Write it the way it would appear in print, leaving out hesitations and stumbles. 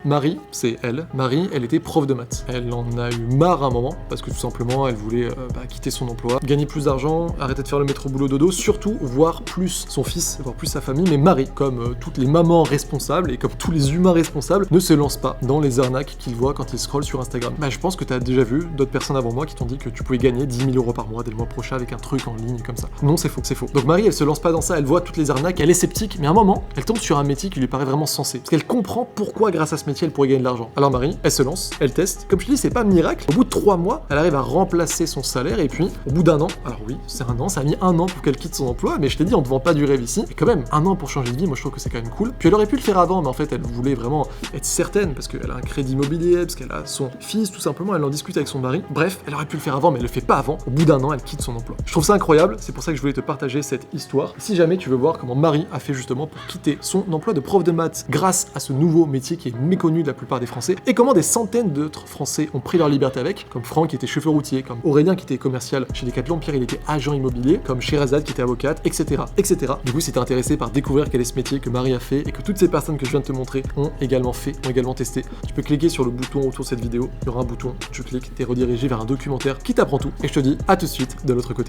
Marie, c'est elle. Marie, elle était prof de maths. Elle en a eu marre à un moment, parce que tout simplement, elle voulait quitter son emploi, gagner plus d'argent, arrêter de faire le métro boulot dodo, surtout voir plus son fils, voir plus sa famille. Mais Marie, comme toutes les mamans responsables et comme tous les humains responsables, ne se lance pas dans les arnaques qu'il voit quand il scrolle sur Instagram. Je pense que tu as déjà vu d'autres personnes avant moi qui t'ont dit que tu pouvais gagner 10 000 euros par mois dès le mois prochain avec un truc en ligne comme ça. Non, c'est faux, c'est faux. Donc Marie, elle se lance pas dans ça, elle voit toutes les arnaques, elle est sceptique, mais à un moment, elle tombe sur un métier qui lui paraît vraiment sensé. Parce qu'elle comprend pourquoi, grâce à ce métier, elle pourrait gagner de l'argent. Alors Marie, elle se lance, elle teste. Comme je te dis, c'est pas un miracle. Au bout de 3 mois, elle arrive à remplacer son salaire et puis, au bout d'1 an, alors oui, c'est un an, ça a mis 1 an pour qu'elle quitte son emploi, mais je t'ai dit, on ne vend pas du rêve ici. Et quand même, 1 an pour changer de vie, moi je trouve que c'est quand même cool. Puis elle aurait pu le faire avant, mais en fait, elle voulait vraiment être certaine parce qu'elle a un crédit immobilier, parce qu'elle a son fils, tout simplement, elle en discute avec son mari. Bref, elle aurait pu le faire avant, mais elle le fait pas avant. Au bout d'1 an, elle quitte son emploi. Je trouve ça incroyable, c'est pour ça que je voulais te partager cette histoire. Si jamais tu veux voir comment Marie a fait justement pour quitter son emploi de prof de maths grâce à ce nouveau métier qui est méconnu de la plupart des Français, et comment des centaines d'autres Français ont pris leur liberté avec, comme Franck qui était chauffeur routier, comme Aurélien qui était commercial chez Decathlon, Pierre il était agent immobilier, comme Sherazade qui était avocate, etc., etc. Du coup, si t'es intéressé par découvrir quel est ce métier que Marie a fait et que toutes ces personnes que je viens de te montrer ont également fait, ont également testé, tu peux cliquer sur le bouton autour de cette vidéo, il y aura un bouton, tu cliques, t'es redirigé vers un documentaire qui t'apprend tout, et je te dis à tout de suite de l'autre côté.